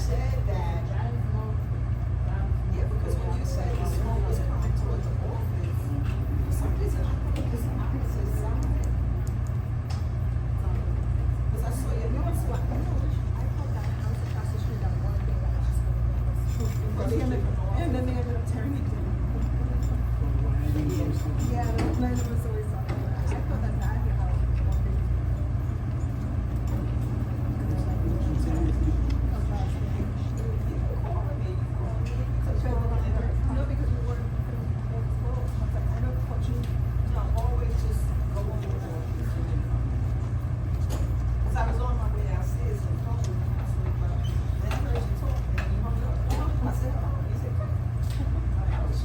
said that, yeah, because when you said the smoke was coming towards the office, for some reason I thought it was the opposite side. Because I saw your mirror, so I know. And then they ended up turning it. Yeah, the plan was always on there. I thought that your house was walking. No, because we weren't close. I don't thought you always just go over there. Because I was on my way downstairs and phone was in the hospital, but then I heard you talking and you hung up. I said, oh, he said, I was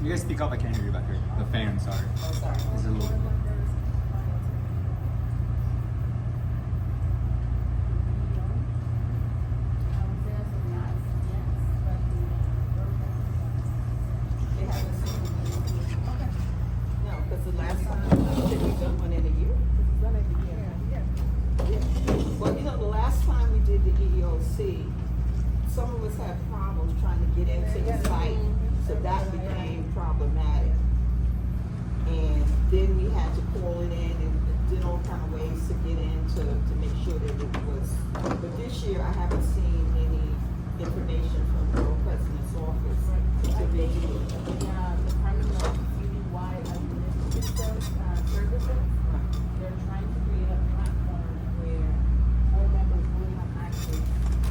You guys speak up, I can't hear you back here. The fan, sorry. Oh, sorry. It's a little bit. They haven't seen it. Okay. No, because the last time, did we done one in a year? Well, you know, the last time we did the EEOC, some of us had problems trying to get into the site, so that became problematic. And then we had to call it in and did all kind of ways to get in to make sure that it was. But this year, I haven't seen any information from the Borough President's office to review it. Department of Citywide Administrative Services, they're trying to create a platform where board members will have access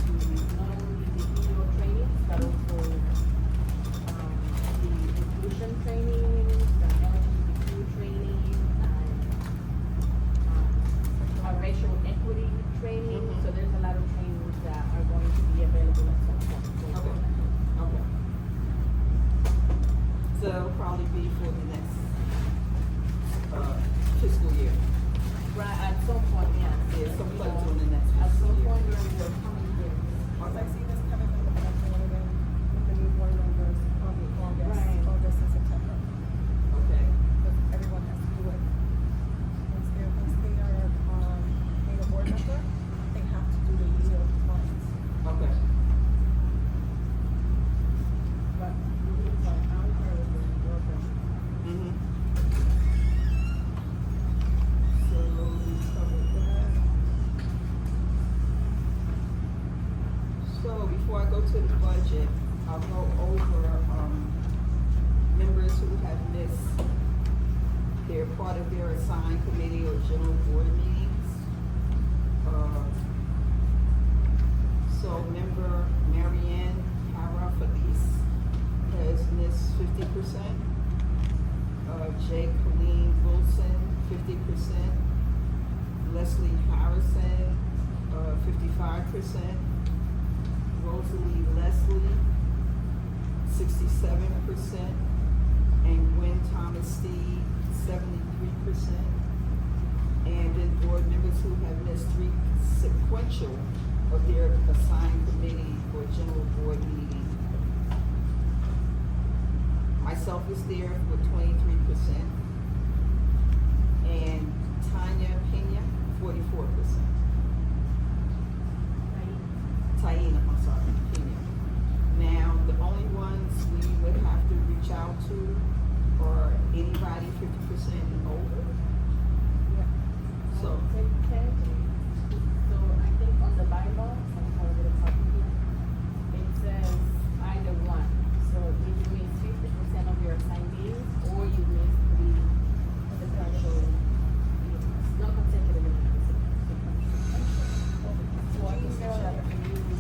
to not only the EO trainings, but also the inclusion training, the LGBTQ training, and racial equity training. So there's a lot of trainings that are going to be available at some point. Okay. Okay. So it'll probably be for the next fiscal year. Right, at some point, yes. Yeah, some point during the next At fiscal some year. point during the coming years. Once I see this coming from the production order, with the new board members, probably Right. August and September. Okay. Because everyone has to do it. Once they are, made a board member, they have to do the EO compliance. Okay. But we need to counter with the workers. Mm-hmm. So we covered that. So before I go to the budget, I'll go over, members who have missed their part of their assigned committee or general board meetings. So member Marianne Cara Felice has missed 50%. J. Colleen Wilson, 50%. Leslie Harrison, 55%. Rosalie Leslie, 67%. And Gwen Thomas Steed, 73%. And then board members who have missed 3 sequential of their assigned committee or general board meeting. Myself is there with 23%. And Tanya Pena, 44%. Taina, I'm sorry, Pena. Now, the only ones we would have to reach out to are anybody 50% and over. So, So I think on the bylaws, I'm having a copy here, it says either one. So if you miss 50% of your assigned meetings, or you miss 3 sequential meetings, not consecutive meetings,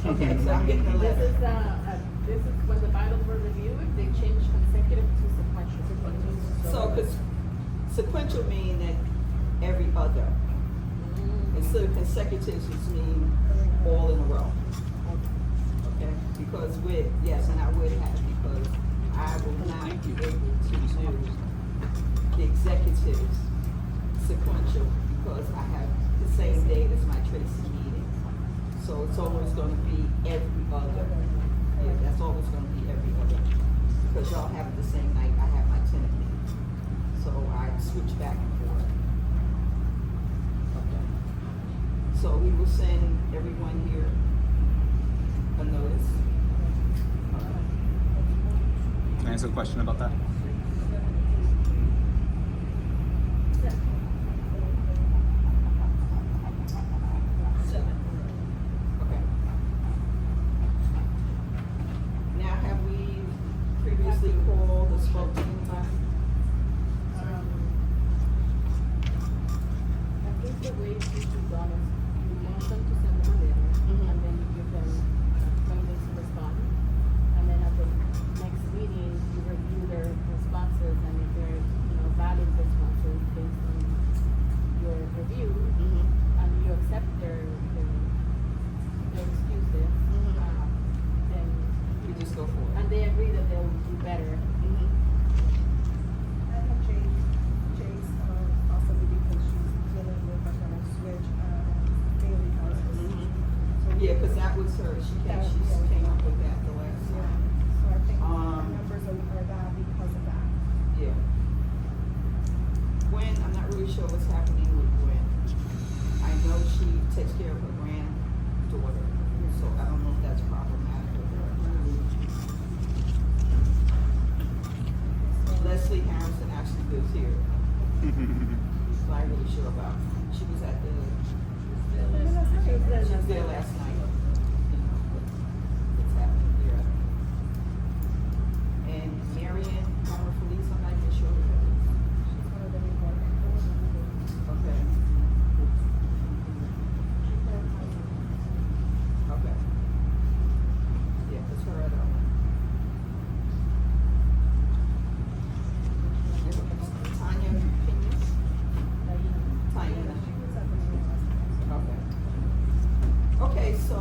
okay, so I'm getting the letter. This is when the bylaws were reviewed, they changed consecutive to sequential. So, cause sequential mean that every other. Instead of consecutives, which mean all in a row. Okay, because yes, and I would have, because I will not be able to do the executives sequential, because I have the same date as my Tracy meeting. So it's always gonna be every other. Yeah, that's always gonna be every other, because y'all have it the same night I have my tenant meeting. So I switch back and forth. Okay. So we will send everyone here a notice. Can I ask a question about that? Okay. Now, have we previously called the spoke to anybody? I think the way this is done is you want them to send them a letter, and then you give them 20 days to respond. And then at the next meeting, you review their responses, and if they're, valid responses based on your review, and you accept their excuses, then, We just go for it. and they agree that they'll do better, Yeah, cause that was her, she came up with that the last Yeah, time. so I think our Um, numbers are bad because of that. Yeah. Gwen, I'm not really sure what's happening with Gwen. I know she takes care of her granddaughter, so I don't know if that's problematic with her. Leslie Harrison actually lives here, so I'm really sure about. She was at the, she was there last night. You know, what's happening there. And Marion, Howard Felice, I'm not even sure who that is. She's one of the new board members. Okay. Okay. Yeah, cause her other one. Tanya Pena? Tanya. She was at the meeting last time. Okay. Okay, so,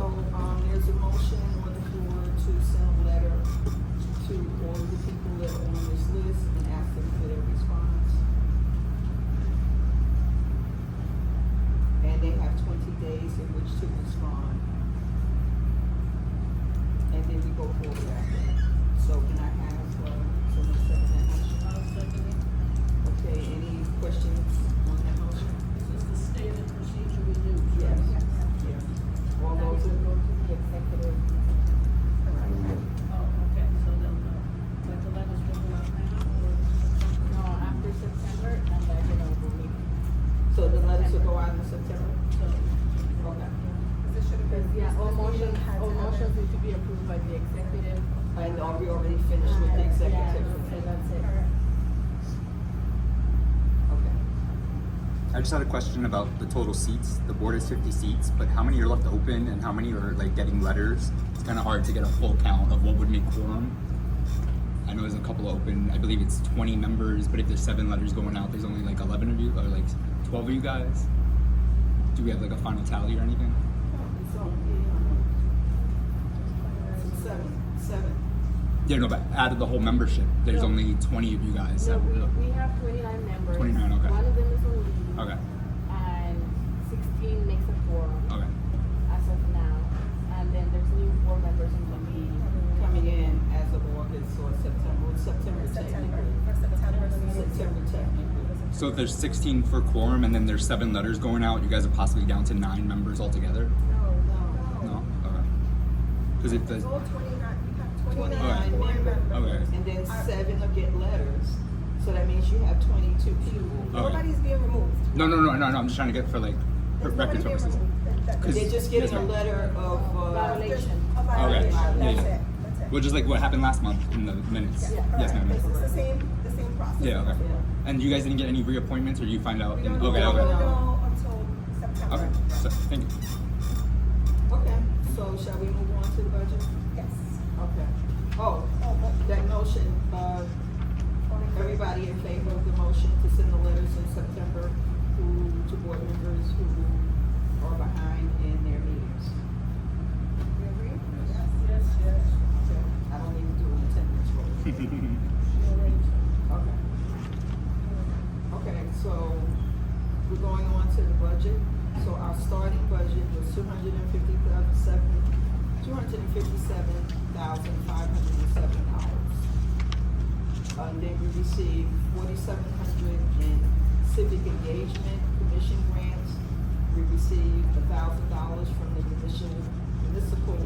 there's a motion on the floor to send a letter to all of the people that are on this list and ask them for their response. And they have 20 days in which to respond. And then we go forward after that. So can I have, someone second that motion? I'll second it. Okay, any questions on that motion? This is the standard procedure we do. Yes. Yeah. Yeah. All Now those we in, will go to the executive. Oh, okay, so they'll know, but the letters will go out now, or? No, after September, and then, we'll meet. so the letters will go out in September? So, Okay. This should have been. yeah, all this meeting motions, had to all have motions been- need to be approved by the executive. And are we already finished with the executive? Yeah, that's it. Alright. Okay. I just had a question about the total seats. The board is 50 seats, but how many are left open and how many are like getting letters? It's kind of hard to get a full count of what would make quorum. I know there's a couple open. I believe it's 20 members, but if there's 7 letters going out, there's only like 11 of you or like 12 of you guys. Do we have like a final tally or anything? It's only, seven. Yeah, no, but out of the whole membership, there's No. only 20 of you guys. No, that- we have 29 members. 29, okay. One of them is on leave. Okay. And 16 makes a quorum. Okay. As of now, and then there's new board members in the meeting. Coming in as of August or September, it's September September, technically. for September. the meeting. September technically. So if there's 16 for quorum and then there's 7 letters going out, you guys are possibly down to 9 members altogether? No. No? Okay. Because if the, It's all 29, we have 29 29 board members. members. Okay. And then 7 will get letters, so that means you have 22 people. Okay. Nobody's being removed. no, I'm just trying to get for like There's record nobody being purposes. removed. That- Cause- They're just getting Yes, a ma'am. letter of, Violation. Just a violation. Okay. That's Yeah. it. That's it. Well, just like what happened last month in the minutes. Yeah, Yes, correct. ma'am. It's the same process. Yeah, okay. Yeah. And you guys didn't get any reappointments or you find out? We In, don't okay, know, okay. we'll know until September. Okay, so, thank you. okay, so shall we move on to the budget? Yes. Okay. Oh, Oh, well, that motion, only for- everybody in favor of the motion to send the letters in September to board members who are behind in their meetings? You agree? Yes. Yes, yes. Okay, I don't need to do an attendance roll. Okay. Okay, so we're going on to the budget. So our starting budget was $257,507. And then we received $4,700 in civic engagement commission grants. We received $1,000 from the Municipal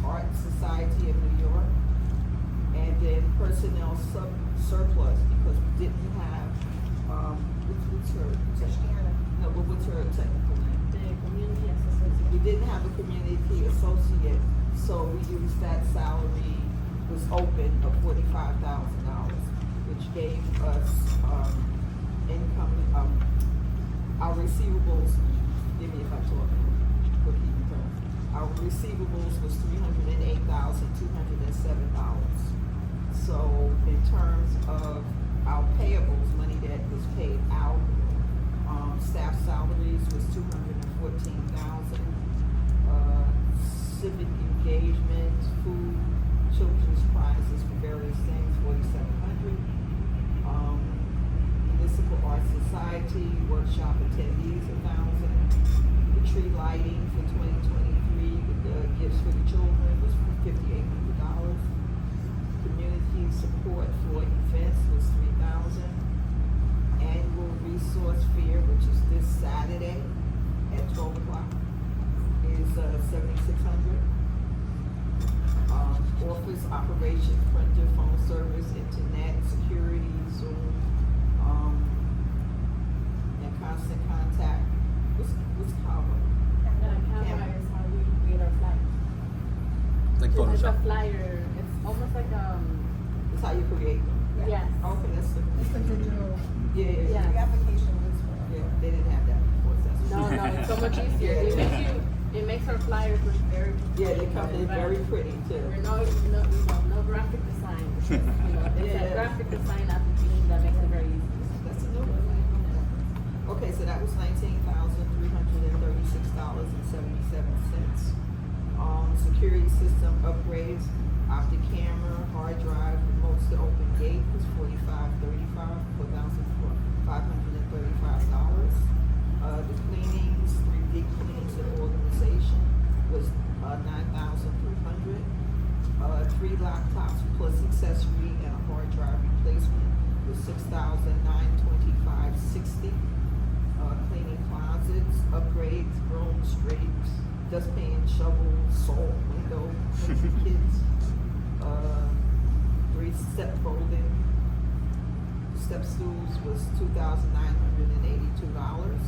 Art Society of New York. And then personnel surplus, because we didn't have, what's her, Christiana. no, but what's her technical name? The community association. We didn't have a community associate, so we used that salary, was open of $45,000, which gave us, income, our receivables, give me if I talk, bookkeeping terms. Our receivables was $308,207. So in terms of our payables, money that was paid out, staff salaries was $214,000. Civic engagement, food, children's prizes for various things, $4,700. Municipal Art Society workshop attendees, $1,000. The tree lighting for 2023 with the Saturday at 12 o'clock is 7,600. Office operation, printer, phone service, internet, security, Zoom, and constant contact. What's Kava? Canva is how we create our flyers. Like It's a Photoshop. flyer. It's almost like It's how you create them. yes. Okay, that's the. It's the digital, Yeah. Yeah. the application is for. Yeah, they didn't have that before, so that's. No, it's so much easier. It makes our flyers look very. Yeah, they come in very pretty too. There's no graphic design. It's just, it's a Yeah. graphic design application that makes it very easy. That's a new one. Okay, so that was $19,336.77. Security system upgrades, optic camera, hard drive, remotes to open gate was $4,535. The cleanings, 3 deep cleans and organization was $9,300. 3 laptops plus accessory and a hard drive replacement was $6,925.60. Cleaning closets, upgrades, rooms, drapes, dustpan, shovels, salt, window, kids. 3-step folding. Step stools was $2,982.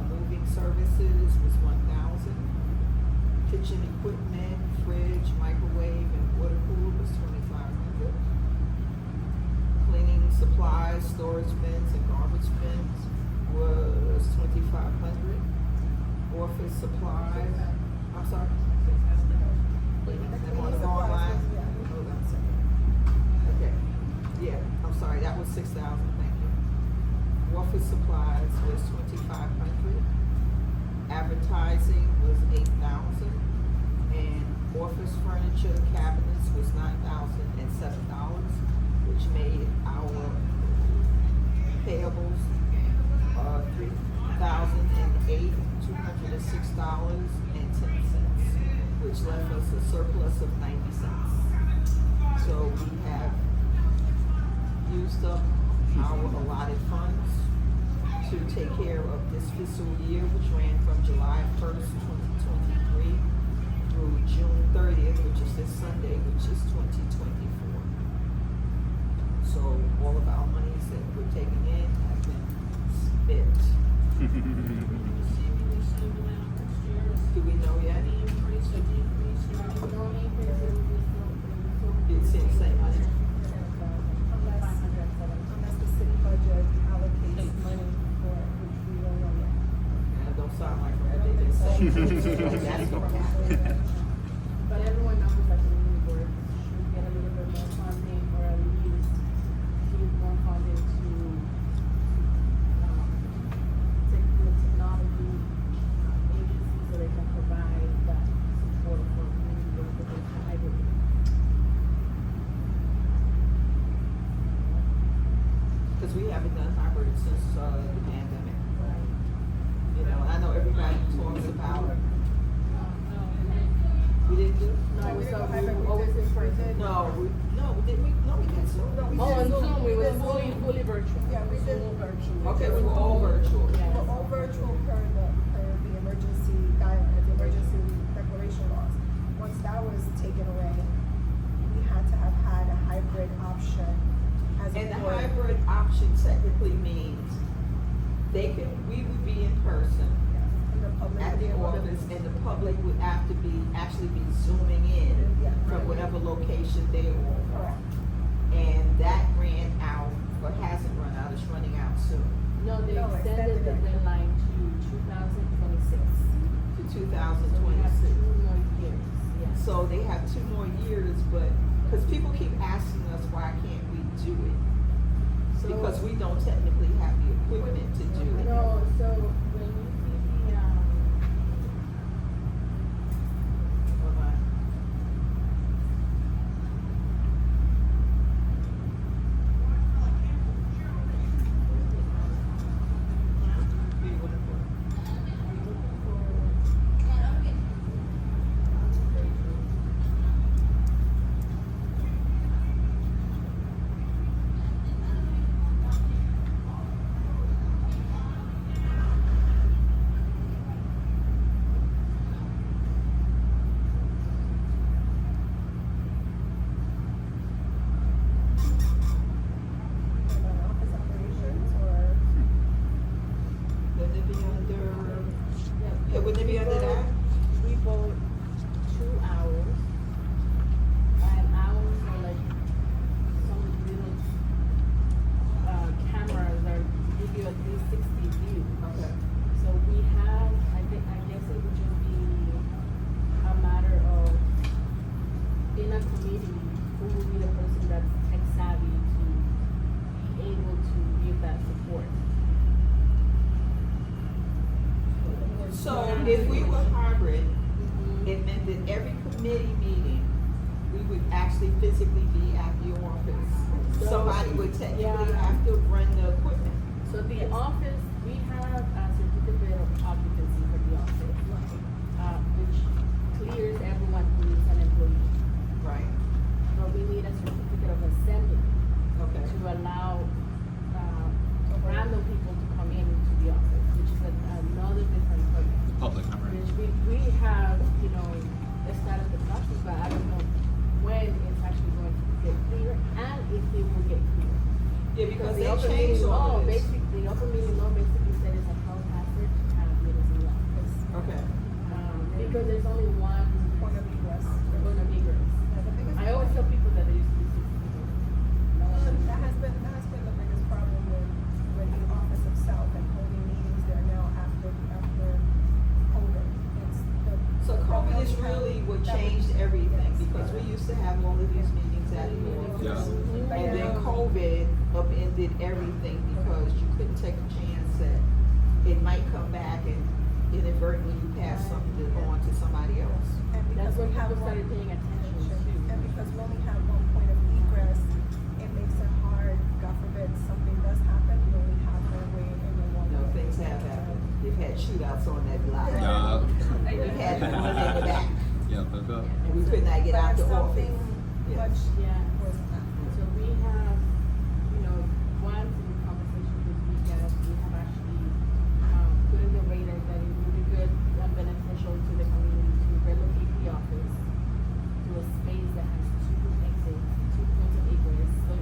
Moving services was $1,000. Kitchen equipment, fridge, microwave, and water cooler was $2,500. Cleaning supplies, storage bins, and garbage bins was $2,500. Office supplies, I'm sorry. They want to go online? Hold on a second. Okay, yeah, I'm sorry, that was $6,000, thank you. Office supplies was $2,500. Advertising was $8,000. And office furniture cabinets was $9,007, which made our payables $3,206.10, which left us a surplus of 90 cents. So we have used up our allotted funds to take care of this fiscal year, which ran from July 1st, 2023 through June 30th, which is this Sunday, which is 2024. So all of our monies that we're taking in have been spent. Do we know yet? It's in the same money. Unless the city budget allocates money for it, which we don't know yet. That don't sound like what they've been saying. That's gonna happen. But everyone knows that the new board should get a little bit more funding or at least give more funding to take the technology agencies so they can provide that support for community work with the hybrid. Because we haven't done hybrid since the pandemic. You know, I know everybody talks about, we didn't do? No, we so don't we have were it. always in person. No, didn't we? No, we did Zoom. No, we Oh, did on Zoom. Zoom, we We were did fully Zoom. virtual. Yeah, we did Zoom virtual. Okay, we were all virtual. Yeah. We're all virtual per the emergency guidelines, the emergency declaration laws. Once that was taken away, we had to have had a hybrid option as a And the board. hybrid option technically means we would be in person And the public at would be the able to- office, and the public would have to actually be zooming in Yeah, from right. whatever location they are. Correct. And that ran out, or hasn't run out, it's running out soon, No, they No, extended the extended it. deadline to 2026. to So we have 2026. 2 more years, yeah. So they have 2 more years, but, because people keep asking us, why can't we do it? Because we don't technically have the equipment to do it. No, so when you see the, Hold on. if we were hybrid, Mhm. it meant that every committee meeting, we would actually physically be at the office. So- Somebody would technically Yeah. have to run the equipment. So the office, we have a certificate of occupancy for the office, which clears everyone who is an employee. Right. But we need a certificate of assembly Okay. to allow, random people to come into the office, which is another different program. Public, not right. Which we have, started the process, but I don't know when it's actually going to get clear and if it will get clear. Yeah, because the they open changed meeting all law, of this. the open meeting law basically said it's a health hazard to have meetings in the office. Okay. Because there's only one Point of egress. point of egress. Yeah, the biggest I always tell people that there used to be 6 people. No one That believes has it. been the biggest problem with the office of South and holding meetings there now after COVID. It's the. So COVID is that really what that changed everything, yes. because we used to have all of these meetings at the office. Yeah. And then COVID upended everything because you couldn't take a chance that it might come back and inadvertently you pass something on to somebody else. And That's because when we have people one, started paying attention too. and because we only have one point of egress, it makes it hard, God forbid, something does happen, we only have no way in the one. You know, things have happened. They've had shootouts on that block. Yeah. We've had one in the back, Yeah, but and we could not get out the office. Yeah. Much Yeah. was So we have, once in conversation with VCAS, we have actually, put in the radar that it would be good and beneficial to the community to relocate the office to a space that has 2 exits, 2 points of egress, so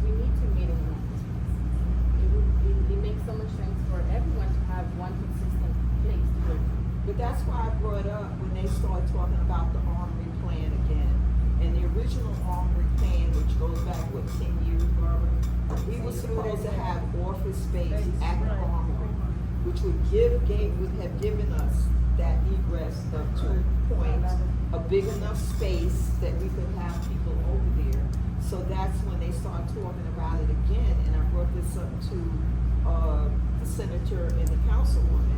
we need to meet in an office space. It makes so much sense for everyone to have one consistent place to go to. But that's why I brought up when they started talking about the armory plan again. And the original armory plan, which goes back, 10 years, Barbara? We were supposed to have office space at the armory, which would have given us that egress of 2 points, a big enough space that we could have people over there. So that's when they started talking about it again, and I brought this up to, the senator and the councilwoman.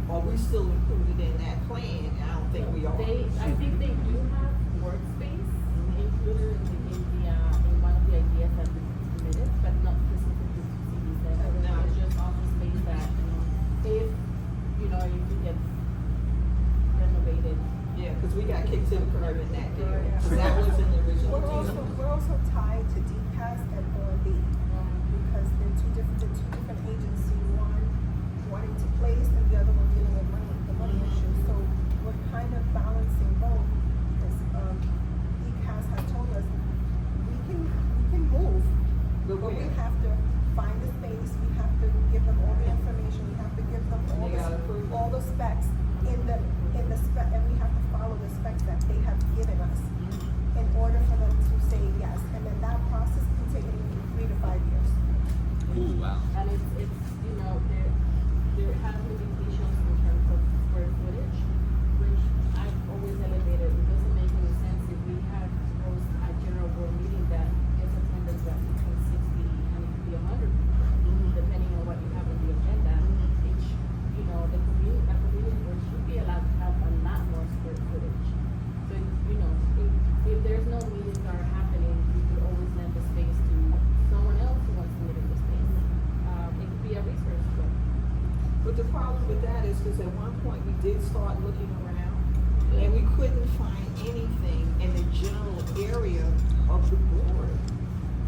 Are we still included in that plan? And I don't think we are. I think they do have workspace included in one of the ideas that we submitted, but not specifically to CDC. No. It's just office space that, if it gets renovated. Yeah, because we got kicked to the curb in that deal, Yeah. because that was in the original deal. We're also tied to DCAS and OMB, because they're two different agencies, one wanting to place and the other one dealing with the money issue. So we're kind of balancing both, because DCAS has told us we can move, But but we- we have to find the space, we have to give them all the information, we have to give them They gotta approve it. all the specs in the spec, and we have to follow the specs that they have given us in order for them to say yes. And then that process can take anywhere from 3 to 5 years. ooh, wow. And it's there have limitations in terms of square footage, which I've always elevated. It doesn't make any sense if we have host a general board meeting that gets attended by between 60 and it could be 100 people, depending on what you have on the agenda. Each, the community board should be allowed to have a lot more square footage. So, if there's no meetings that are happening, we could always lend the space to someone else who wants to meet in the space. It could be a resource, But the problem with that is because at one point we did start looking around and we couldn't find anything in the general area of the board.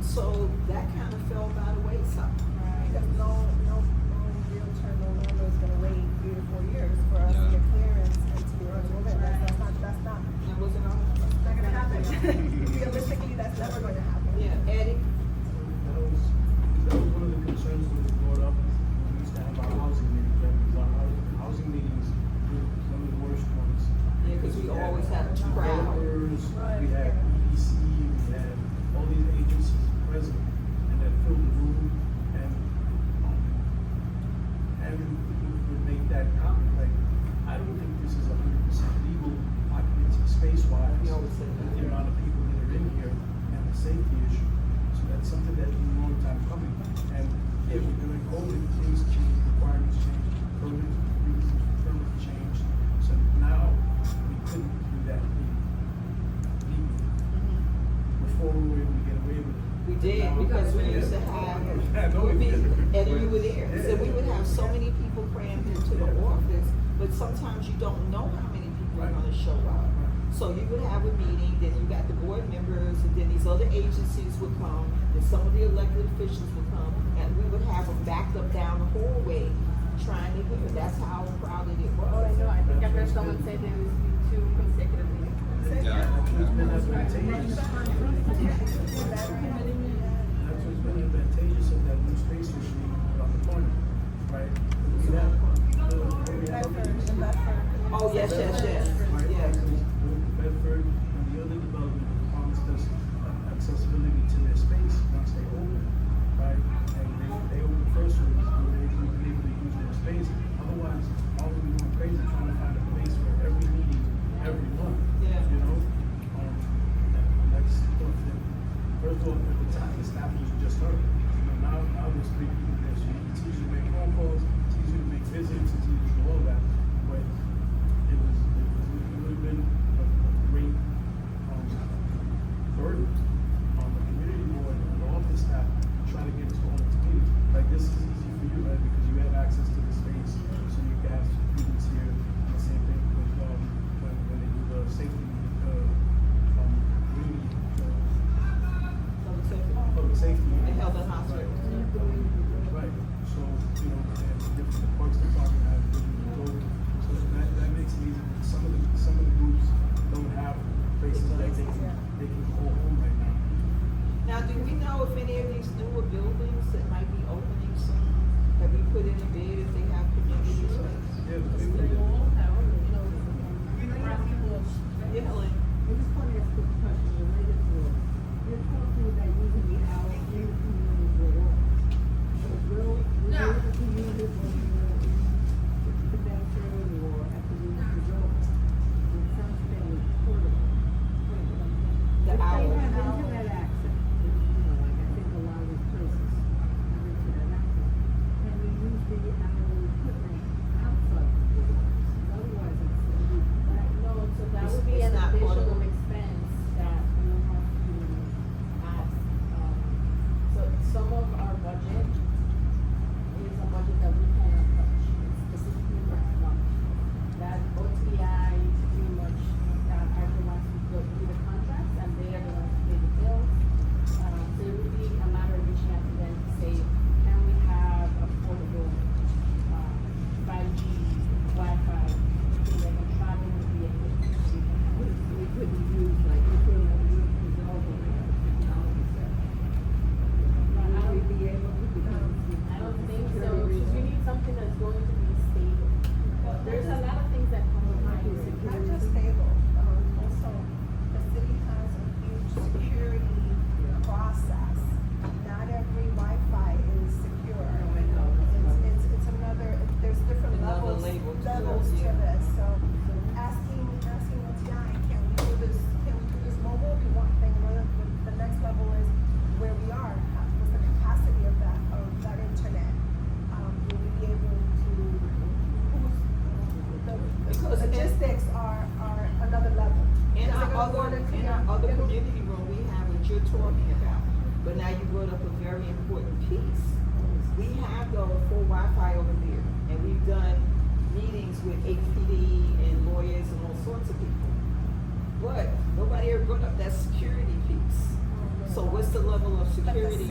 So that kind of fell by the wayside. Because no realtor, no lender is gonna wait 3 to 4 years for us to Yeah. get clearance and to remove it. That's not And was it on? gonna happen. Realistically, that's never gonna happen. Yeah, Eddie? That was one of the concerns that was brought up when we used to have our housing meetings. Housing meetings were some of the worst ones. Yeah, because we always have a crowd. Developers, we had EDC, we had all these agencies present, and that filled the room, and would make that comment, like, I don't think this is 100% legal occupancy space-wise. We always say that. With the amount of people that are in here and the safety issue. So that's something that's been a long time coming. And yeah, during COVID, things changed, requirements changed, permits, permits changed, so now we couldn't do that legally. Before we were able to get away with it. We did, Now- because we used to I know have, we did. and you were there, so we would have so many people crammed into the office, but sometimes you don't know how many people are gonna show up. So you would have a meeting, then you got the board members, and then these other agencies would come, and some of the elected officials would come, and we would have them backed up down the hallway, trying to hear, that's how crowded it Oh, I was. know, I think I heard someone say there was two consecutive meetings. Yeah. It's been advantageous. That's what's been advantageous of that new space machine around the corner, right? We have, Oh, yes, yes, yes, right, yes. Bedford and the other development promised us accessibility to their space once they open, right? And they open first, so we were able to use their space. Otherwise, all we were going crazy trying to find a place for every meeting, every month. Yeah. You know? And I just thought that, first of all, at the time, the staff was just her. You know, now there's 3 people there, so it's easy to make phone calls, it's easy to make visits, it's easy to do all that. But it would have been a great burden on the community board and the office staff to try to get us to all these meetings. Like, this is easy for you, right, because you have access to the space, so you can have students here. And the same thing with when they do the safety community public safety. And health and hospital. Right, so, you know, and the different parts of the department have different roles, so that makes it easy. Some of the groups don't have places that they can call home right now. Now, do we know if any of these newer buildings that might be opening soon, have we put in a bid if they have community space? Yeah, the big They one. all have, you know, around people. Yeah, Helen. I just want to ask a question related to it. You're talking about using the hour in the community for all. So will you be able to use it when you're in the convention or at the meeting to go? It sounds fairly portable. The If hour. they have internet access, you know, like I think a lot of these places have internet access, can you use the hour equipment outside the doors? Otherwise, it's a loop. No, so that would be It's an not additional portable. expense that we will have to ask. So some of our budget is a budget that we cannot touch, it's specifically for month. That OTI is pretty much, are the ones who go through the contracts and they are the ones who pay the bills. So it would be a matter of reaching out to them to say, can we have a portable, 5G, Wi-Fi, so they can travel with the equipment. So we can have We couldn't use like equivalent rooms over like a technology set. Would we be able to become? I don't think so, because we need something that's going to be stable. There's a lot of things that come with Might be hybrid. secure. Not just stable, also, the city has a huge security process. Not every Wi-Fi is secure. I know. It's another, there's different Another levels, label to it, levels to yeah. this, so asking OTI, can we do this mobile, be one thing, the next level is where we are, what's the capacity of that internet? Will we be able to, Because the logistics are another level. In Is it our gonna other, work? in our other community room, we have what you're talking about, but now you brought up a very important piece. We have the full Wi-Fi over there, and we've done meetings with HPD and lawyers and all sorts of people. But nobody ever brought up that security piece. So what's the level of But security?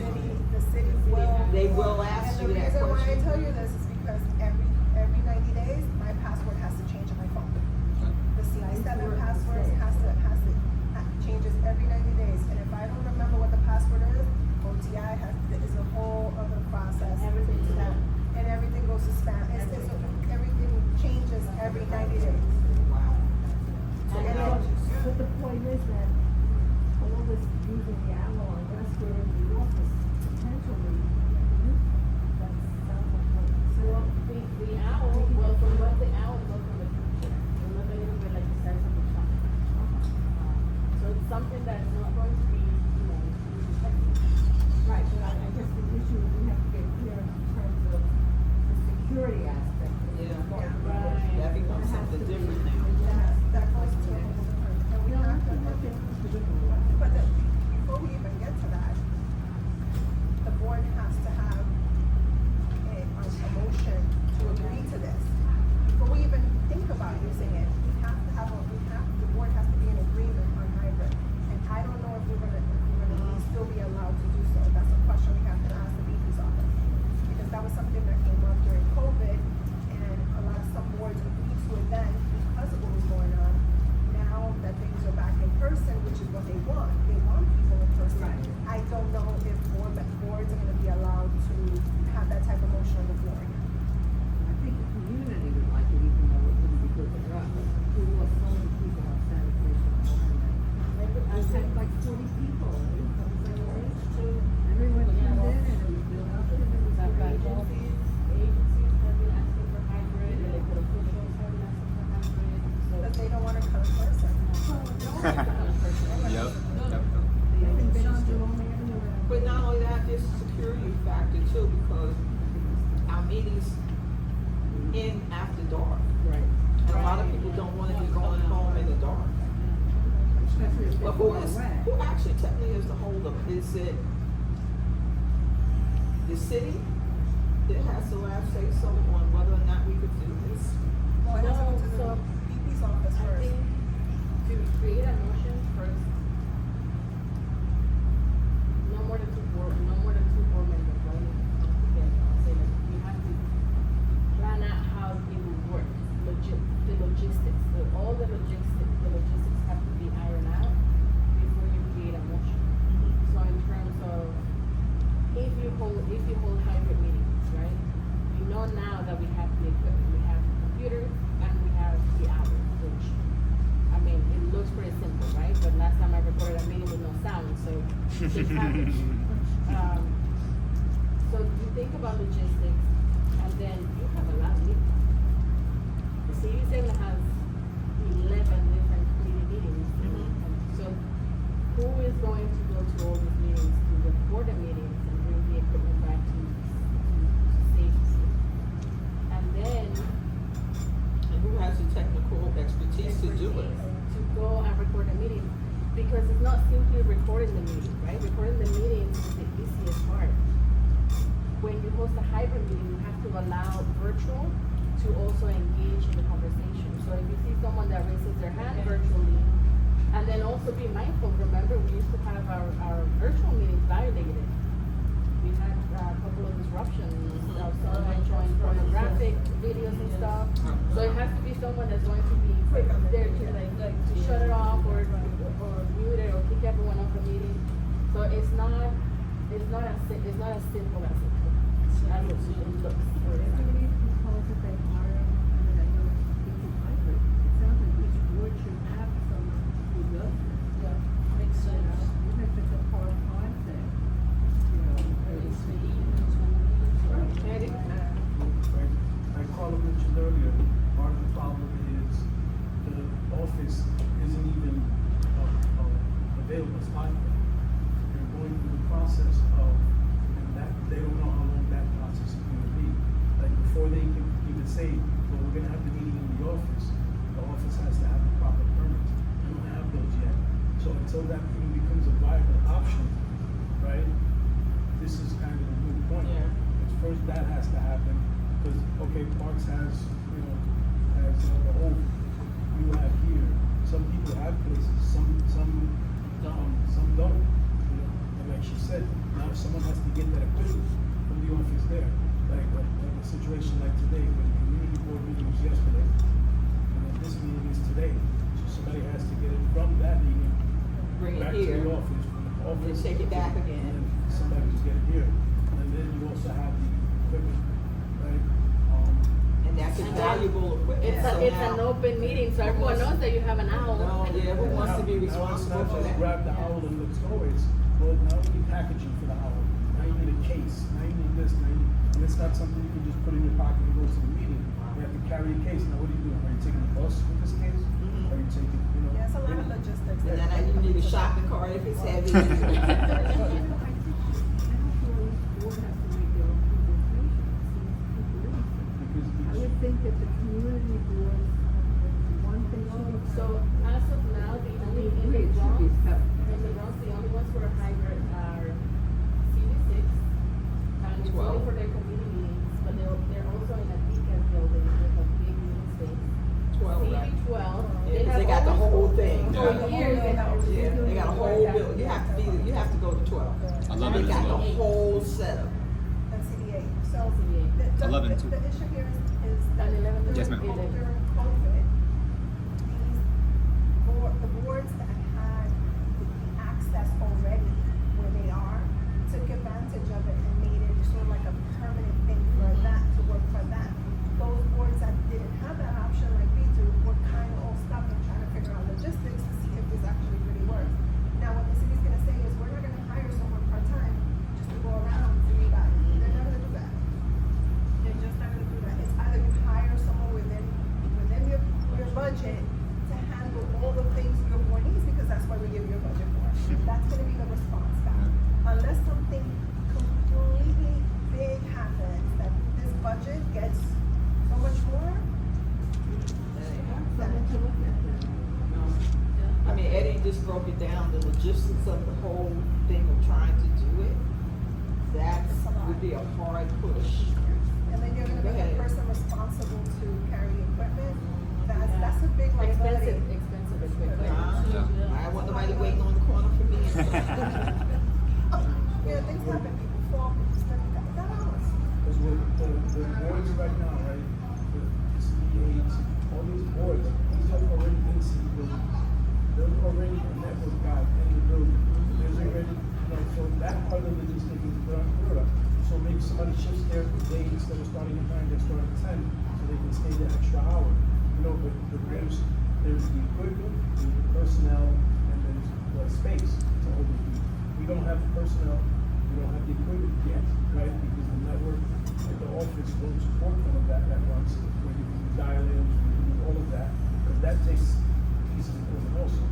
the city will. They will ask you that And the reason why I question. tell you this is because every 90 days, my password has to change on my phone. The CI7 password changes every 90 days, and if I don't remember what the password is, OTI is a whole other process. Everything to that. And everything goes to spam, everything changes every 90 days. Wow. And And then- But the point is that all this using the hour unless we're in the office, potentially, that sounds like. Well, the owl, well, from what the owl goes from the future, we're looking at it like the size of a child. So it's something that's not going to be, you know, Right, but I guess the issue is we have to get clear in terms of the security aspect. Yeah. Right. That becomes something different now. That goes to a whole different, and we have to, but before we even get to that, the board has to have a motion to agree to this. Before we even think about using it, the board has to be in agreement on hybrid. And I don't know if we're gonna still be allowed to do so. That's a question we have to ask the VP's office. Because that was something that came up during COVID, and some boards agreed to it then because of what was going on. Now that things are back in person, which is what they want people in person. Right. I don't know if boards are gonna be allowed to have that type of motion on the floor again. I think the community would like it, even though it wouldn't be good for us. We want so many people on sanitation overnight. I had like 40 people. Everyone came in and it was built up and it was I've got great. all these agencies have been asking for hybrid, elected officials have been asking for hybrid, so. But they don't wanna come in person. Yep. Yep. I've been on Jerome Avenue. But not only that, there's a security factor too, because our meetings end after dark. Right. And a lot of people don't wanna be going home in the dark. Especially if But they're who actually technically is the holdup? Is it the city that has the last say so on whether or not we could do this? Well, it has to go to So, the VP's office I first. think to create a motion first, no more than two board members, right? Come together and say that we have to plan out how it will work, the logistics, all the logistics have to be ironed out before you create a motion. So in terms of, if you hold hybrid meetings, right? We know now that we have the equipment, we have the computers and we have the hours, which, I mean, it looks pretty simple, right? But last time I recorded a meeting with no sound, so things happen. So you think about logistics and then you have a lot of meetings. The city center has 11 different committee meetings. And so who is going to go to all these meetings, to record the meetings and bring the equipment back to safety? And then And who has the technical expertise to do it? to go and record the meeting, because it's not simply recording the meeting, right? Recording the meetings is the easiest part. When you host a hybrid meeting, you have to allow virtual to also engage in the conversation. So if you see someone that raises their hand virtually, and then also be mindful, remember, we used to have our virtual meetings violated. We had a couple of disruptions, of someone showing pornographic videos and stuff. So it has to be someone that's going to be there to like to shut it off or mute it or kick everyone off the meeting. So it's not as simple as it looks. Everybody calls it they hire, I mean, I know it's a hybrid. It sounds like each board should have someone who does this. Yeah, makes You know, sense. even if it's a part-time thing, you know. Eddie? Right? Like Carla mentioned earlier, part of the problem is the office isn't even available, it's not. They're going through the process of, and that, they don't know how long that process is gonna be. Like before they can even say, well, we're gonna have the meeting in the office has to have the proper permits. They don't have those yet. So until that even becomes a viable option, right? This is kind of a good point. Yeah. Because first that has to happen, because, okay, Parks has, the whole, you have here, some people have places, some don't. You know, and like she said, now someone has to get that equipment from the office there. Like a situation like today, when the community board meeting was yesterday, and then this meeting is today. So somebody has to get it from that meeting Bring it back to here. the office, from the office. take it back again. And then somebody to get it here. And then you also have the equipment, right? And that's a valuable equipment. So It's an now- open meeting, so everyone knows that you have an owl. No, yeah, who wants to be Now it's responsible not for just that? grab the owl and let's go, it's, well, now you need packaging for the owl, now you need a case, now you need this, and it's not something you can just put in your pocket and go to the meeting. You have to carry a case, now what are you doing, are you taking a bus with this case? Mhm. Are you taking, you know? Yeah, it's a lot of logistics. And then you need a shopping cart if it's heavy. You know, I think now for board has to make their own presentation, it seems too early. many boards, one thing So as of now, the only in the Bronx, the only ones who are hybrid are CV6, and it's only 12. for their community meetings, but they're also in a Deacon building with a big meeting space. 12, right? CV12, Yeah, 'cause they got the whole thing. For years, they have. Yeah, they got a whole building. You have to go to 12. I love it They as got the well. whole setup. And CDA. So CDA. the 11 too. The issue here is that And 11 Yes, ma'am. during COVID, the boards that had the access already where they are took advantage of it and made it sort of like a permanent thing for that to work for them. Those boards that didn't have that option like we do were kind of all stuck and trying to figure out logistics to see if this actually really works. Now what the city's gonna say is we're not gonna hire someone part-time just to go around and you guys. They're not gonna do that. They're just not gonna do that. It's either you hire someone within your budget to handle all the things your board needs, because that's what we give you a budget for. That's gonna be the response back. Unless something completely big happens, that this budget gets so much more, I mean, Eddie just broke it down, the logistics of the whole thing of trying to do it. That would be a hard push. and then you're gonna Go be ahead. the person responsible to carry equipment. That's a big liability. Expensive equipment. I want nobody waiting on the corner for me. Yeah, things happen, people fall, that happens. Because the boards right now, right, the CDAs, all these boards, these have already been city building. There's already a network guy in the building. There's already, so that part of it is taken to Florida. So maybe somebody shifts there for day, instead of starting at 9, they start at 10, so they can stay the extra hour. But there's the equipment, there's the personnel, and there's the space to overview. We don't have the personnel, we don't have the equipment yet, right? Because the network at the office won't support all of that at once, where you can dial in, you can do all of that, because that takes pieces of equipment also.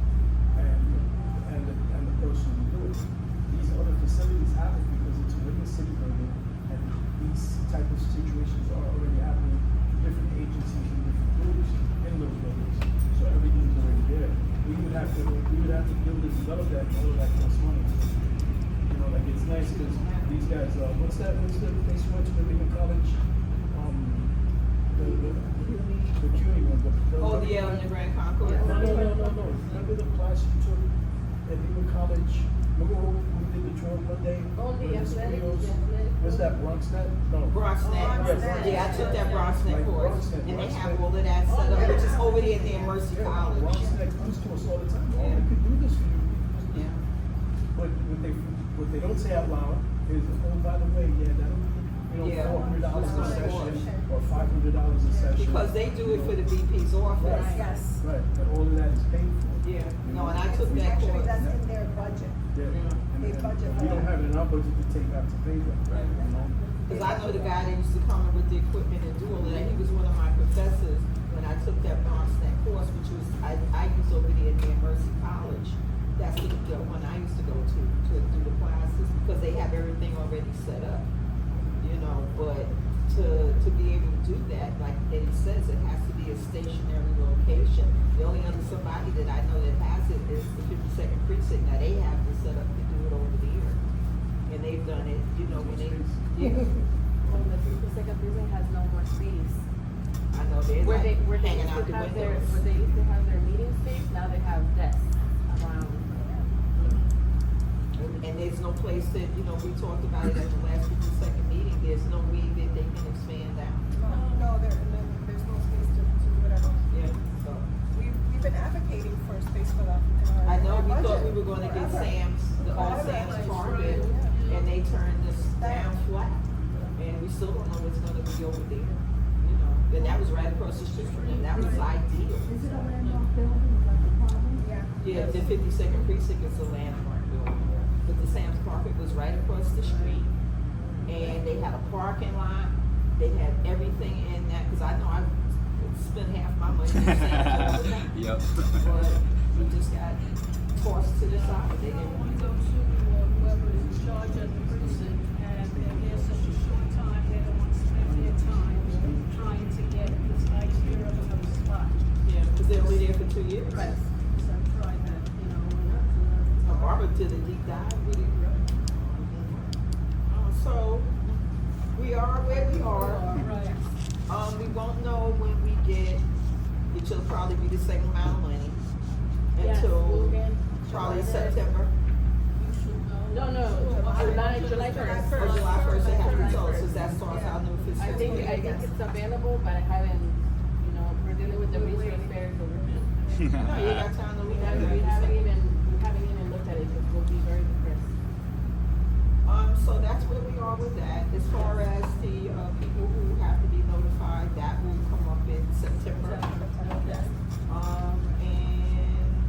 And the person who do it. These other facilities have it because it's within the city building, and these type of situations are already happening in different agencies and different groups in those buildings. So everything's already there. We would have to build and develop that, and all of that costs money. Like it's nice because these guys, what's the place we went to in college? The CUNY one. Oh, yeah, in the Grand Concourse. No. Remember the class you took at Lehman College? Remember when we did the tour one day? Oh, the With athletic, studios? the athletic. What's that, Bronxnet? No. BronxNet. Bronxnet. Yeah, I took that BronxNet Like course, BronxNet, and they have BronxNet. all of that set up, which is over there near Mercy Yeah, College. Bronxnet comes to us all the time. Oh, Yeah. we could do this for you. Yeah. But what they don't say out loud is, oh, by the way, yeah, that'll be, Yeah. $400 a Right. session or $500 a session. Because they do it for the VP's office. Yes. Right, but all of that is paid for. Yeah, no, and I took that Actually, course. that's in their budget. Yeah. They budget We for don't that. have it in our budget to take out to pay them, Right. you know? Because I know the guy that used to come in with the equipment and do all of that, he was one of my professors when I took that BronxNet course, which was, I used over there near Mercy College. That's the one I used to go to do the classes, because they have everything already set up, but to be able to do that, like Eddie says, it has to be a stationary location. The only other somebody that I know that has it is the 52nd Precinct. Now, they have it set up to do it over there. And they've done it, when they, yeah. Well, the second precinct has no more space. I know they're Where they hanging used out to the have windows. where they used to have their meeting space, now they have desks around. And there's no place that, we talked about it at the last 52nd meeting, there's no way that they can expand out. No, there's no space to do whatever. Yeah, so. We've been advocating for a space for that. I know, we budget thought we were gonna get forever. the old Sam's Target, and they turned this down flat. And we still don't know what's gonna be over there, And that was right across the street from them, that was ideal. Is it a landmark building, is that the problem? Yeah. Yeah, the 52nd Precinct is a landmark building, but the Sam's Market was right across the street. And they had a parking lot, they had everything in that, because I know I spent half my money in Sam's all the time. Yep. But we just got tossed to the side, they didn't We want go to. to whoever is in charge of the precinct, and they're there such a short time, they don't want to spend their time trying to get this idea of a 2 years. Right. So I tried that, you know, and that's another. Barbara did a deep dive. So we are where we are. Right. We won't know when we get, it will probably be the same amount of money Yes, we'll until get probably July September. You should know. No, July first. Or July 1st, they have results, so that starts our new fiscal I think year. it's available, but I haven't, you know, we're dealing with the resource fairs over here. No, you got time to We look at haven't, it. we haven't even looked at it, because we'll be very depressed. So that's where we are with that. As far as the, people who have to be notified, that will come up in September. And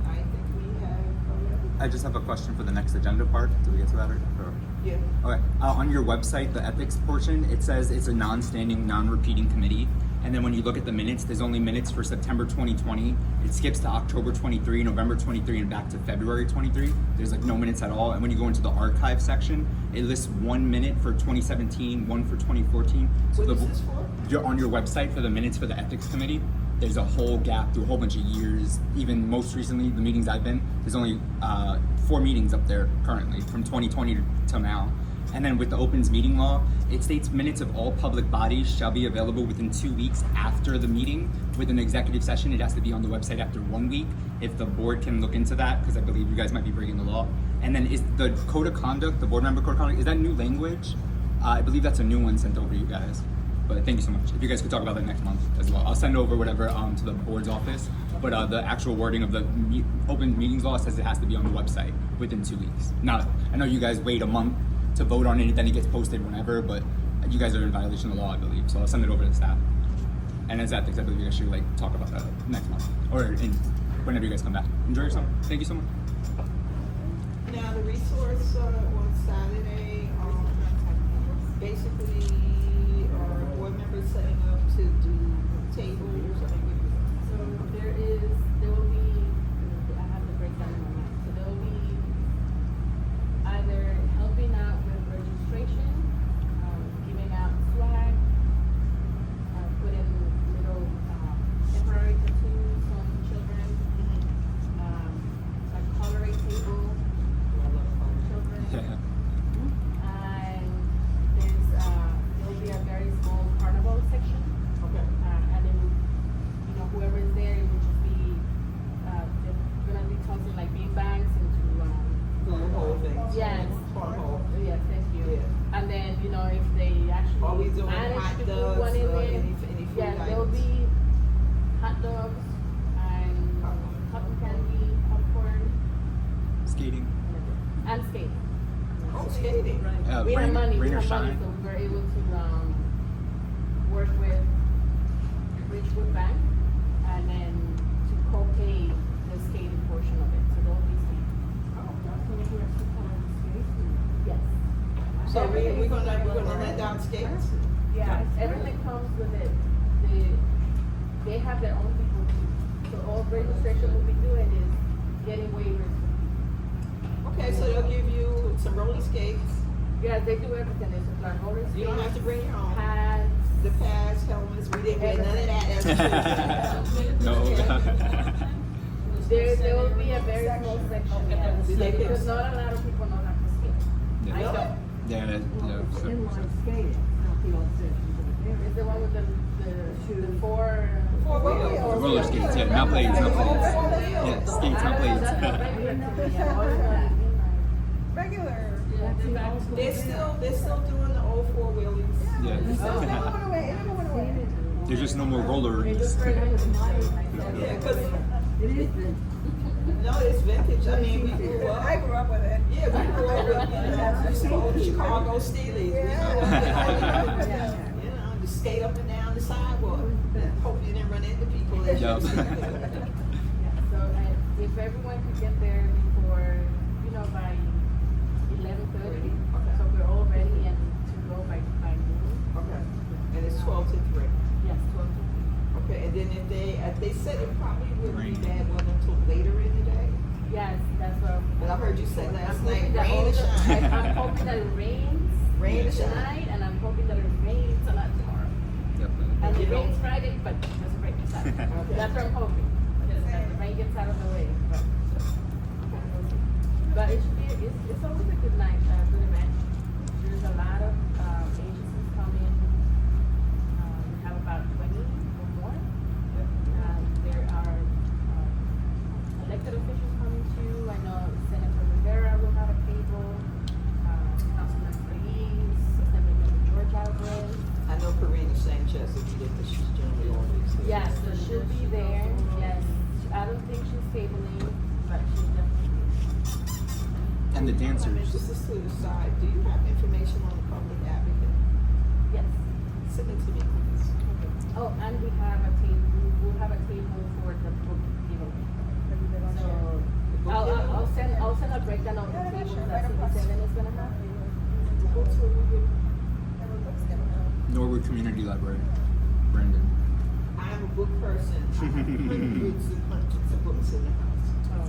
I think we have, I just have a question for the next agenda part. Did we get to that or? yeah. Okay. On your website, the ethics portion, it says it's a non-standing, non-repeating committee. And then when you look at the minutes, there's only minutes for September 2020. It skips to October 23, November 23, and back to February 23. There's like no minutes at all. And when you go into the archive section, it lists 1 minute for 2017, 1 for 2014. So What is this for? You're on your website for the minutes for the ethics committee. There's a whole gap through a whole bunch of years. Even most recently, the meetings I've been, there's only 4 meetings up there currently from 2020 till now. And then with the opens meeting law, it states minutes of all public bodies shall be available within 2 weeks after the meeting. With an executive session, it has to be on the website after 1 week. If the board can look into that, because I believe you guys might be breaking the law. And then is the code of conduct, the board member code of conduct, is that new language? I believe that's a new one sent over to you guys. But thank you so much. If you guys could talk about that next month as well. I'll send over whatever to the board's office. But the actual wording of the open meetings law says it has to be on the website within 2 weeks. Now, I know you guys wait a month to vote on it, then it gets posted whenever, but you guys are in violation of the law, I believe. So I'll send it over to the staff. And as ethics, I believe you guys should talk about that next month or whenever you guys come back. Enjoy yourself. Thank you so much. Now, the resource on Saturday, basically, our board members setting up to do tables. So there will be, I have the breakdown in my mind. So there will be either helping out with registration, giving out swag, putting little temporary tattoos on children, a coloring table for children. Yeah. And there'll be a very small carnival section. Okay. And then, you know, whoever is there, it will just be, they're gonna be tossing like beanbags into, Cornhole things. yes. Cornhole. Yes, thank you. Yeah. And then, you know, if they actually Are we doing manage hot to put dogs one in or there, any food yeah, there'll items? be hot dogs and cotton candy, popcorn, Skating. and skating. Oh, skating. We have money, rain or so shine. we were able to work with Ridgewood Bank and then to co-pay the skating portion of it. So there'll be skating. Yes. So Everything we're is gonna available. let down skates? Yeah, everything comes with it. They have their own people too. So all registration will be doing is getting waivers. Okay, so they'll give you some roller skates. Yeah, they do everything. They supply roller skates. You don't have to bring your own. Pads. The pads, helmets, we didn't get none of that. That's true. No. There will be a very small section. Yes. Did they pick- Because not a lot of people know how to skate. I Yeah. don't. Yeah. So- Inline skating, not the old session. It's the one with the four. Four wheels. Roller skates, yeah, not blades, not blades. Yeah, skates, not blades. That's not regular to me. I've always done Regular. They're still doing the old four wheelies. Yeah. It never went away, it never went away. There's just no more roller It rinks. looks very nice. Yeah, 'cause It is the no, it's vintage. I mean, we grew I up. grew up with it. Yeah, we grew up with old Chicago Steelies. Yeah. You know, just skate up and down the sidewalk. Hope you didn't run into people. as you Yup. see. So if everyone could get there before, you know, by 11:30, so we're all ready and to go by noon. Okay, and it's 12 to 3. Yes, 12 to 3. Okay, and then if they said it probably wouldn't be bad weather until later in the day. Yes, that's what. But I heard you say last I'm night, hoping that rain all or the- shine. I'm hoping that it rains. Rain or shine. Tonight, and I'm hoping that it rains a lot tomorrow. Yep. And You it know- rains Friday, but it doesn't rain Saturday. That's what I'm hoping. It doesn't rain rain gets out of the way. But it should be, it's always a good night, good event. There's a lot of agencies coming. We have about 20 or more. There are elected officials coming too. I know Senator Rivera will have a table. Councilman Feliz, Assemblyman George Alvarez. I know Karina Sanchez will be there, but she's generally always there. Yes, so she'll be there. Yes, I don't think she's tabling, but she'll definitely be. And the I mean, dancers. just to the side, do you have information on the public advocate? Yes. Send it to me, please. Oh, and we have a table. We'll have a table for the book giveaway. So I'll send a breakdown of the Yeah, tables sure, that right across. CB7 is gonna have. Books will we get? Norwood Community Library. Brandon. I am a book person. I have hundreds and hundreds of books in the house.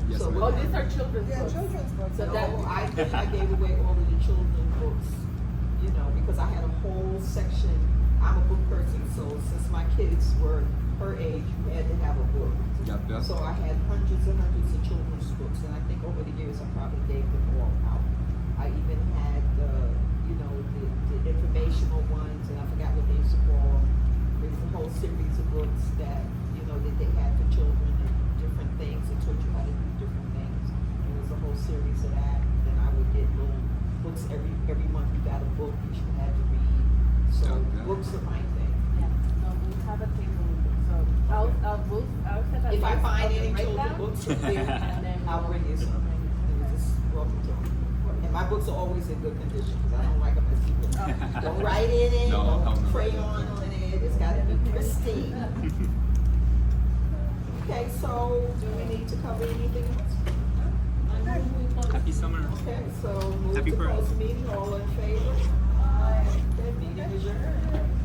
Yes, So ma'am. Oh, these are children's Yeah, books. children's books. So No, that I think I gave away all of the children's books, you know, because I had a whole section. I'm a book person, so since my kids were her age, you had to have a book. Yep, yep. So I had hundreds and hundreds of children's books, and I think over the years I probably gave them all out. I even had you know, the informational ones, and I forgot what they used to call them. There was a whole series of books that, you know, that they had for children and different things. It taught you how to do different things. There was a whole series of that. Then I would get little books every month. You got a book that you had to read. So Okay. books are my thing. yeah. So we'll have a table. So I'll send a If I list find of the any children breakdown, books up there, and then I'll bring you some. And you just welcome to them. And my books are always in good condition because I don't like them as people. Don't write in it. No, hell Don't no. crayon on it. It's got to be pristine. Okay, so do we need to cover anything else? Happy summer. Okay, so move Happy to birthday. close meeting. All in favor? Okay, meeting adjourned.